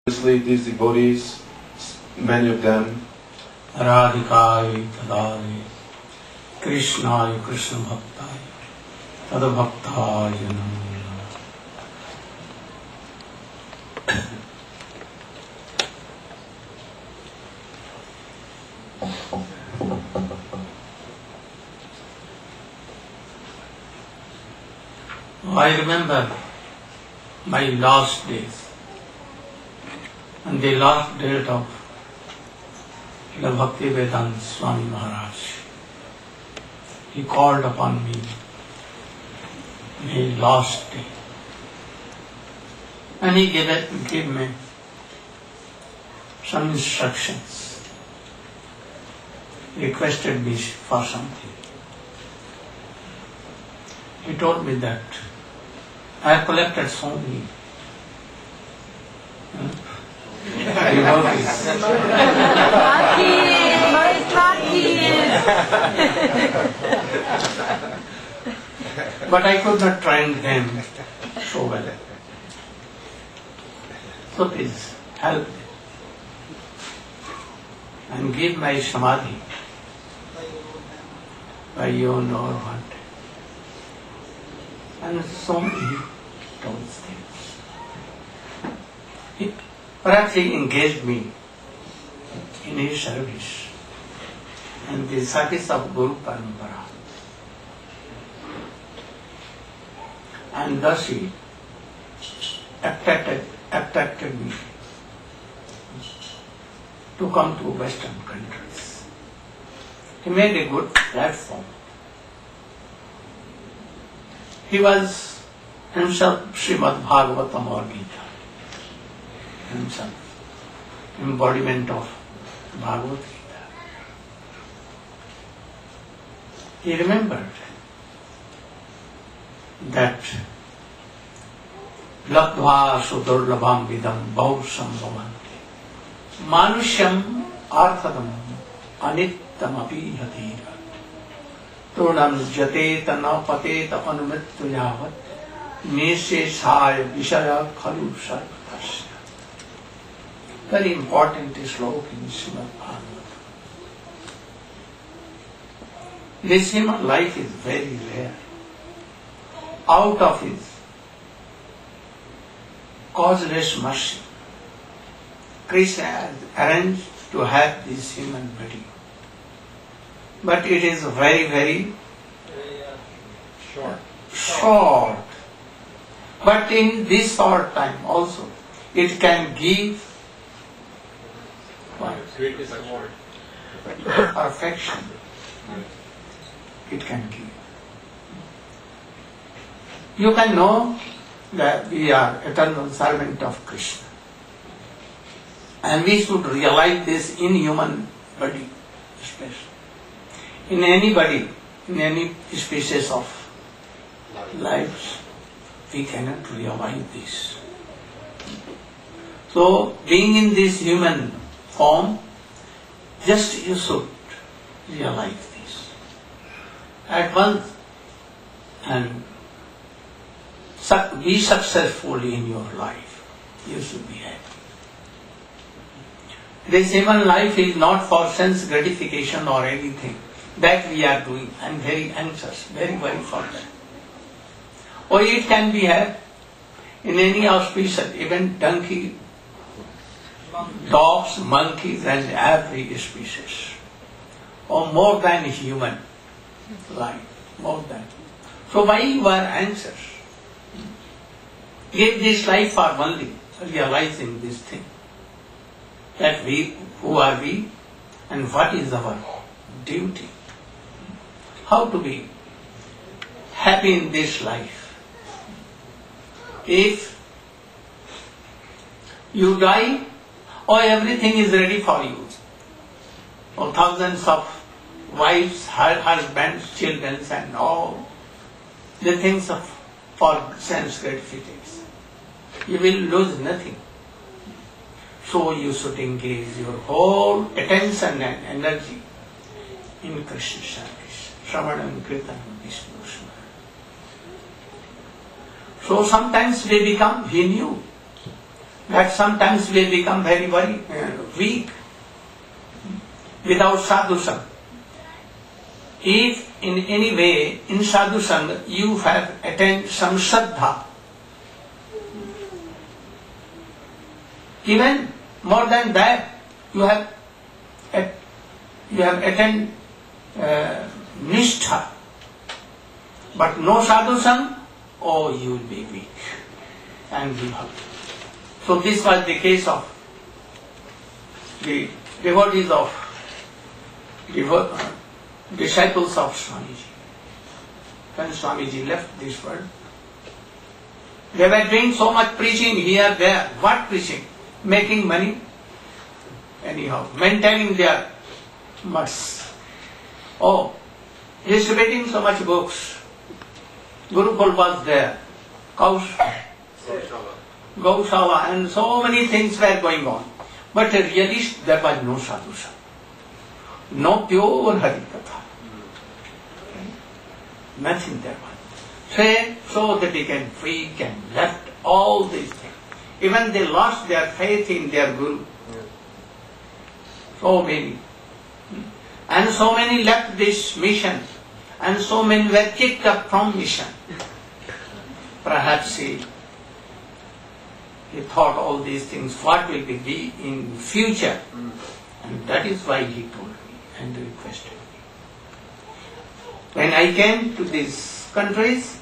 Obviously, these devotees, many of them, Radhikai Tadare Krishnaya Krishna Bhaktaya Tadabhaktaya Namo Namo. I remember my last days. And the last date of Srila Bhaktivedanta Swami Maharaj. He called upon me in his last day. And he gave me some instructions. He requested me for something. He told me that I have collected so many devotees. But I could not train them so well. So please help me and give my samadhi by your or one day. And so many those things. Perhaps he engaged me in his service and the service of Guru Parampara. And thus he attracted me to come to Western countries. He made a good platform. He was himself Srimad Bhagavatam or Gita. Himself, embodiment of Bhagavad Gita. He remembered that Labdhva sudurlabham vidam bahusam bhavanti manushyam arthadam anittam api hatira turnam jate tana pateta anumrittu yavat neshe saya vishaya khalu sarvatasya. Very important sloka in Srimad Bhagavatam. This human life is very rare. Out of his causeless mercy, Krishna has arranged to have this human body. But it is very, very short. But in this short time also, it can give perfection. It can give. You can know that we are eternal servant of Krishna. And we should realize this in human body, especially. In anybody, in any species of lives, we cannot realize this. So, being in this human form, just you should realize this at once and be successful in your life. You should be happy. This human life is not for sense gratification or anything that we are doing. I am very anxious, very worried for that. Or it can be had in any auspicious, even donkey, dogs, monkeys, and every species, or more than human life, more than. So why you are anxious? Give this life for only realizing this thing, that we, who are we, and what is our duty, how to be happy in this life. If you die, or everything is ready for you, or thousands of wives, husbands, children, and all the things for sense gratification, you will lose nothing. So you should engage your whole attention and energy in Krishna service. Shravanam, Kirtanam, Vishnu. So sometimes we become, we knew that sometimes we become very weak without sadhu sangha. If in any way in sadhu sangha you have attained some shraddha, even more than that, you have attained nishtha, but no sadhu sangha, oh, you will be weak and give up. So this was the case of the devotees of disciples of Swamiji. When Swamiji left this world, they were doing so much preaching here, there. What preaching? Making money. Anyhow, maintaining their mutts. Oh, distributing so much books. Gurukul was there. Gaushala, and so many things were going on. But really there was no sadhu sangha. No pure Harikatha. Nothing there was. So they became weak and left all these things. Even they lost their faith in their Guru. So many. And so many left this mission. And so many were kicked up from mission. Perhaps he thought all these things, what will be in future. And that is why he told me and requested me. When I came to these countries,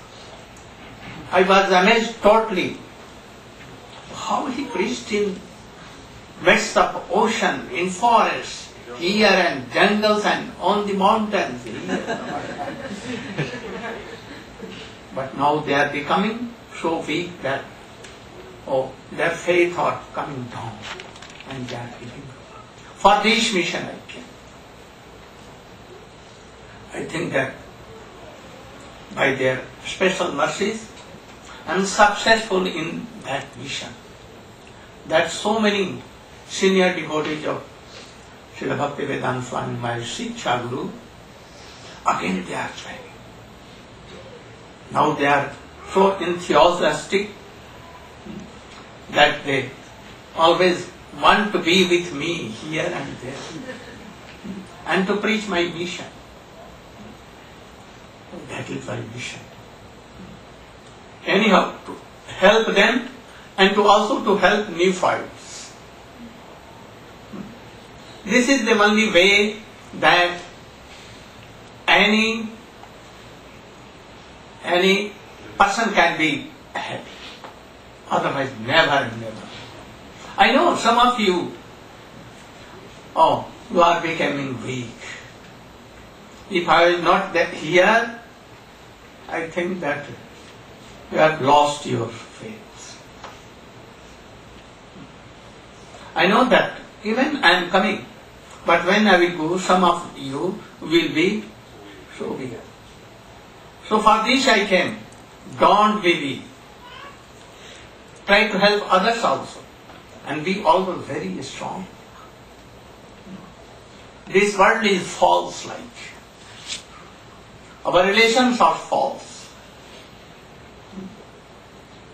I was amazed totally how he preached in midst of ocean, in forests, here and jungles and on the mountains. But now they are becoming so weak that their faith are coming down and they are giving up. For this mission I came. I think that by their special mercies I am successful in that mission. That so many senior devotees of Srila Bhaktivedanta Swami Maharaj Shiksha Guru, again they are trying. Now they are so enthusiastic that they always want to be with me here and there and to preach my mission. That is my mission. Anyhow, to help them and to also to help neophytes. This is the only way that any person can be happy. Otherwise, never. I know some of you, you are becoming weak. If I was not here, I think that you have lost your faith. I know that even I am coming, but when I will go, some of you will be so weak. So for this I came. Don't be weak. Try to help others also. And be also very strong. This world is false like. Our relations are false.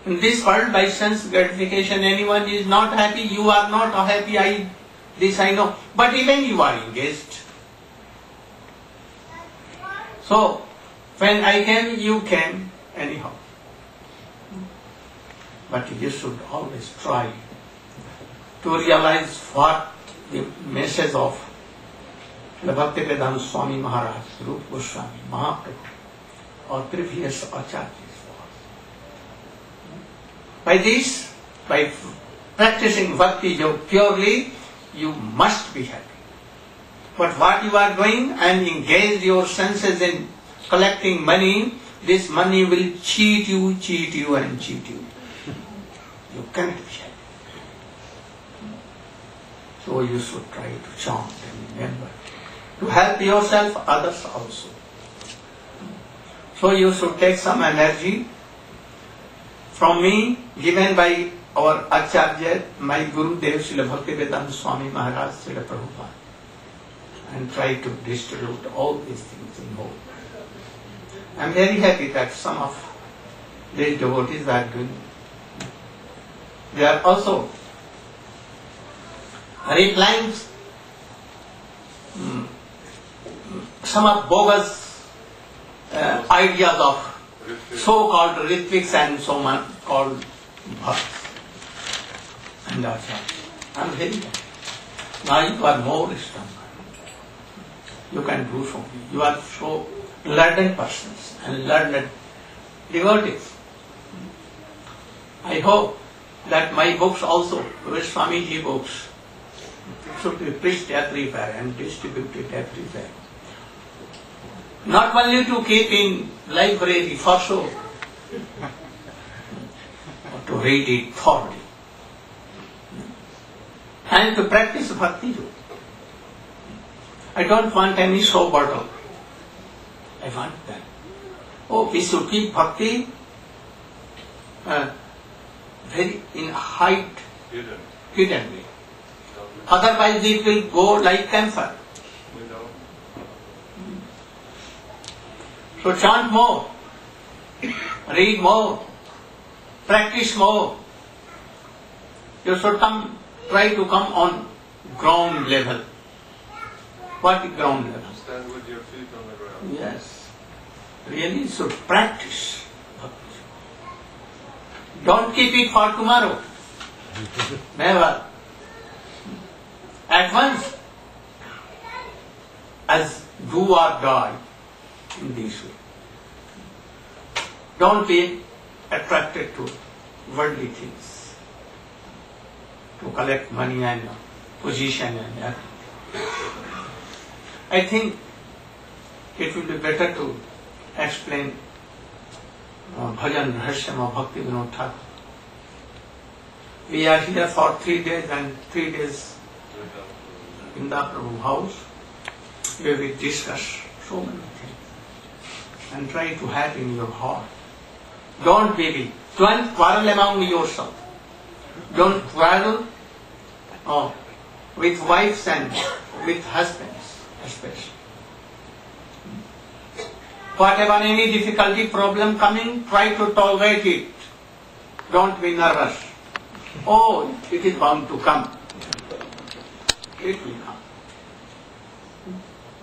In this world, by sense gratification, anyone is not happy, you are not happy, this I know. But even you are engaged. So, when I came, you came anyhow. But you should always try to realize what the message of Bhaktivedanta Swami Maharaj, Rupa Goswami, Mahaprabhu, or previous acharyas was. By this, by practicing bhakti yoga purely, you must be happy. But what you are doing and engage your senses in collecting money, this money will cheat you. You cannot be happy. So you should try to chant and remember to help yourself, others also. So you should take some energy from me, given by our Acharya, my Guru Dev Srila Bhaktivedanta Swami Maharaj, Srila Prabhupada, and try to distribute all these things in whole. I am very happy that some of these devotees are doing. They are also reclaims some of bogus ideas of so-called Ritviks and so on called bhakts. And that's all. I'm very happy. Now you are more stronger. You can do so. You are so learned persons and learned devotees. I hope that my books also, Swamiji books, should be preached everywhere and distributed everywhere. Not only to keep in library for show, but to read it thoroughly. And to practice bhakti yoga. I don't want any show bottle. I want that. Oh, we should keep bhakti very in height, hidden way. Otherwise it will go like cancer. So chant more, read more, practice more. You should try to come on ground level. What is ground level? Stand with your feet on the ground. Yes. Really you should practice. Don't keep it for tomorrow. Never. At once. As do or die in this way. Don't be attracted to worldly things. To collect money and position and everything. I think it will be better to explain Bhajan Rahasyam of Bhakti Vinod Thakur. We are here for 3 days and 3 days in the Prabhu house where we discuss so many things and try to have in your heart. Don't quarrel among yourself. Don't quarrel with wives and with husbands especially. Whatever any difficulty, problem coming, try to tolerate it. Don't be nervous. Oh, it is bound to come. It will come.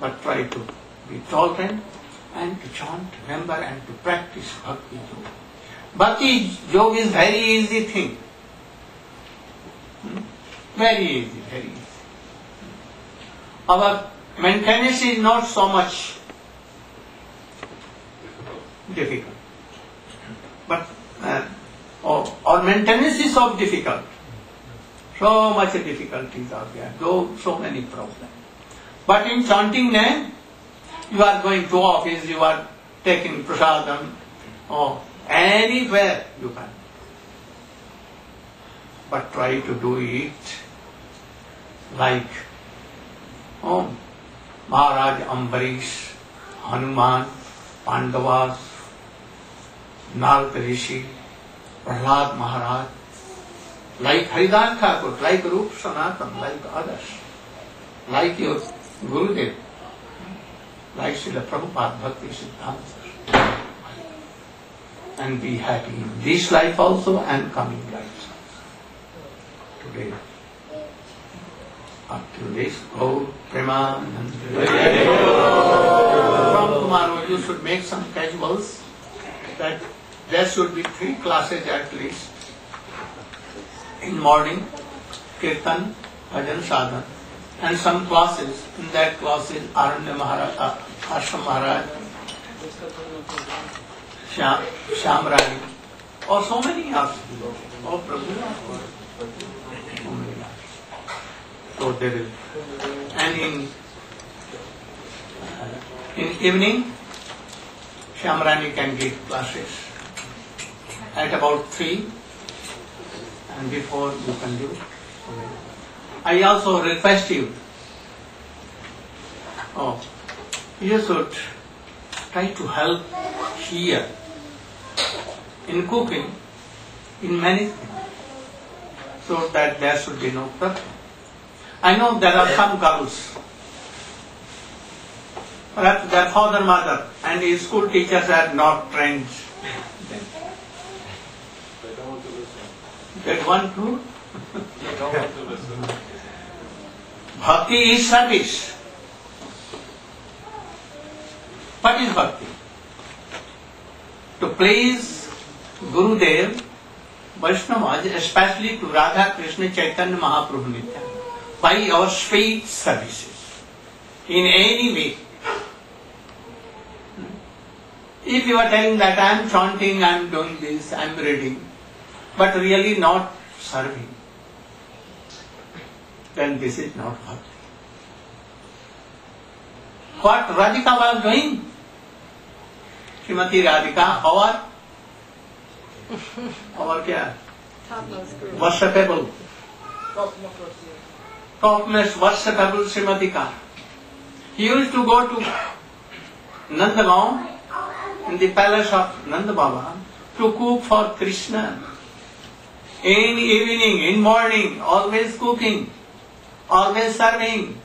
But try to be tolerant and to chant, remember and to practice Bhakti Yoga. Bhakti Yoga is very easy thing. Very easy, very easy. Our maintenance is not so much difficult. But our maintenance is so difficult. So much difficulties are there, so many problems. But in chanting name, you are going to office, you are taking prasadam, or anywhere you can. But try to do it like Maharaj Ambarish, Hanuman, Pandavas, Narad Rishi, Prahlad Maharaj, like Haridas Thakur, like Rup Sanatan, like others, like your Gurudev, like Srila Prabhupada, Bhakti Siddhanta, and be happy in this life also and coming lives also. Today, up to this, Gaur Premanand. From tomorrow you should make some casuals that there should be 3 classes at least. In morning, Kirtan, Bhajan, Sadhan, and some classes. In that classes, Aranya Maharaj, Ashram Maharaj, Shyam Rani, or so many others. Oh, Prabhu. So many others. So there is. And in evening, Shyam Rani can give classes at about 3. And before you can do. I also request you, you should try to help here in cooking, in many things, so that there should be no problem. I know there are some girls, perhaps their father, mother and his school teachers are not trained. They don't want to listen. They want to? They don't want to listen. Bhakti is service. What is bhakti? To please Gurudev, Vaishnavas, especially to Radha Krishna Chaitanya Mahaprabhu Nityananda, by our sweet services, in any way. If you are telling that I am chanting, I am doing this, I am reading, but really not serving, then this is not bhakti. What Radhika was doing? Srimati Radhika, our क्या? Worshipable. Topmost worshipable Srimadika. He used to go to Nandagaon in the palace of Nanda Baba to cook for Krishna. In evening, in morning, always cooking, always serving,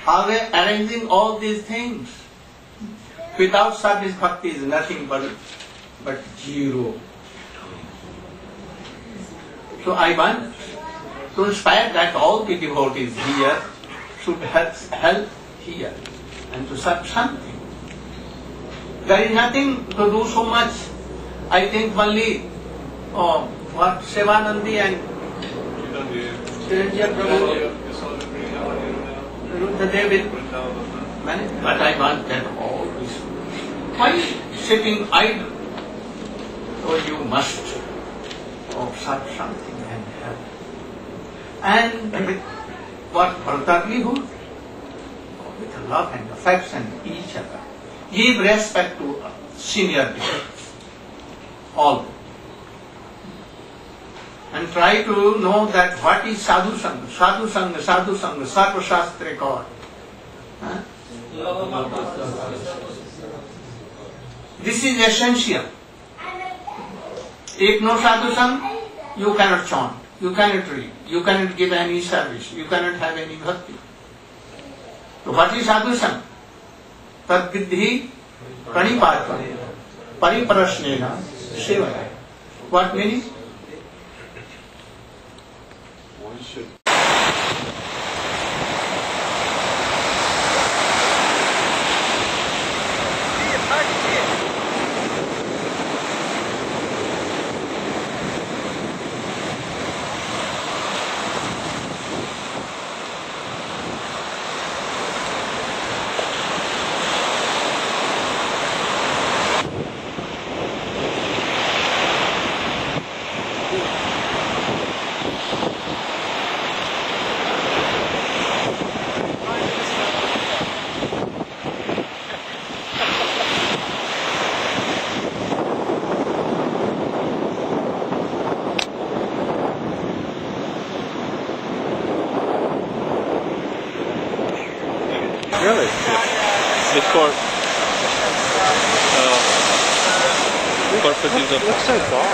always arranging all these things. Without service, bhakti is nothing but zero. So I want to inspire that all the devotees here should help here and to serve something. There is nothing to do so much. I think only Sevanandi and Chiranjeev Prabhu, they will manage. But I want that all this. Why sitting idle? So you must serve something and help. And with what brotherlyhood, with love and affection each other. Give respect to senior devotees, all. And try to know that what is sadhu sangha, sadhu sangha, sadhu sangha, sarva shastra God. This is essential. If no sadhu sangha, you cannot chant, you cannot read, you cannot give any service, you cannot have any bhakti. So what is sadhu sangha? Tad viddhi pranipatva pariprasnena sevaya. What meaning? One should Really? The court. Corporate use of. Looks so dark.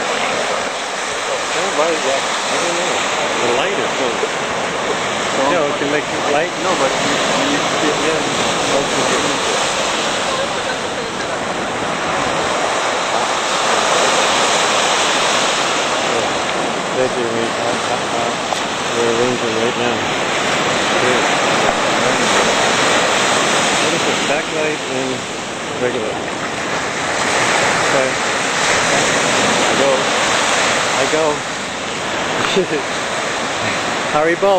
Why is that? I don't know. The light is so strong. No, it can make it light. No, but you fit in. We're arranging right now. Here. What is it? Backlight and regular. Okay. I go. Haribo.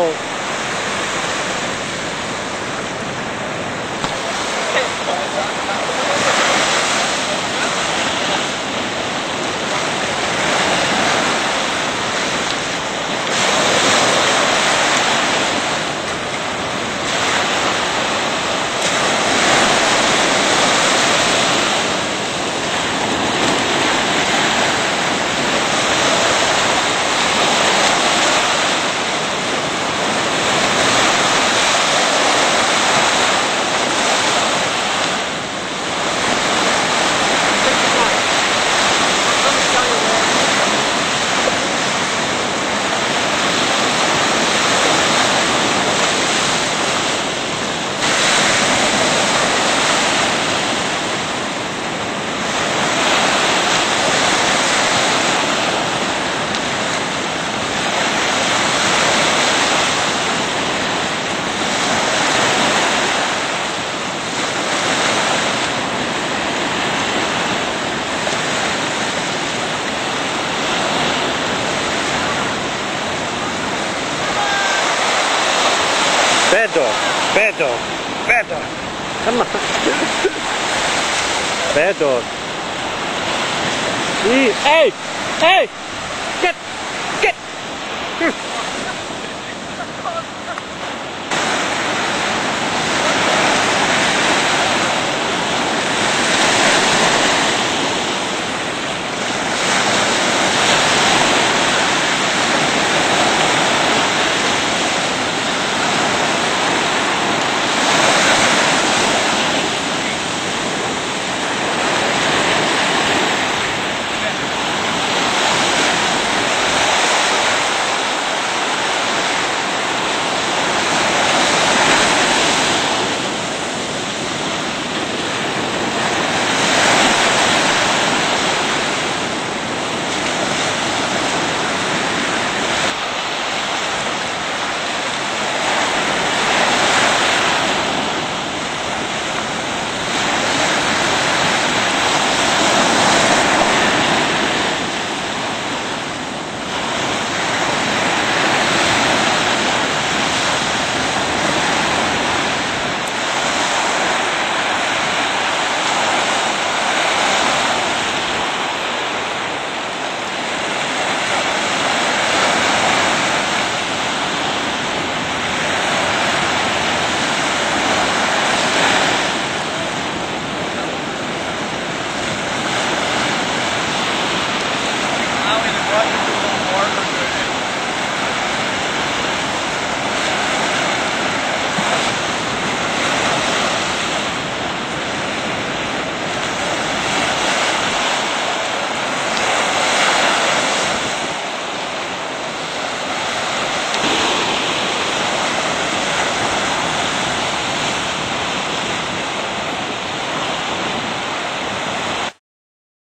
Bad dog. Bad dog. Bad dog. Come on. Bad dog. Hey! Hey! Get!